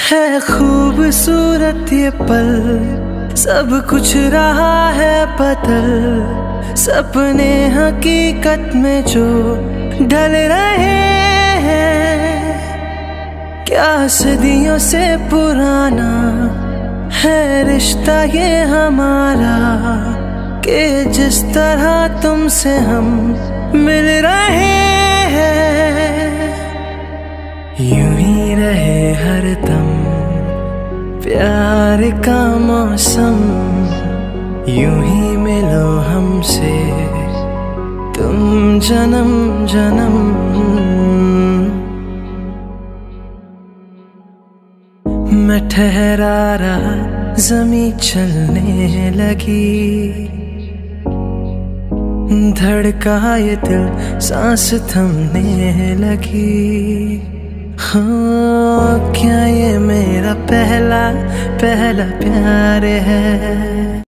है खूबसूरत ये पल, सब कुछ रहा है बदल। सपने हकीकत में जो ढल रहे हैं, क्या सदियों से पुराना है रिश्ता ये हमारा, कि जिस तरह तुमसे हम मिल रहे हैं। यूं ही रहे हरदम प्यार का मौसम, यूं ही मिलो हमसे तुम जन्म जन्म। मैं ठहरा रहा ज़मीं चलने लगी, धड़का ये दिल सांस थमने लगी। हाँ, क्या ये मेरा पहला प्यार है?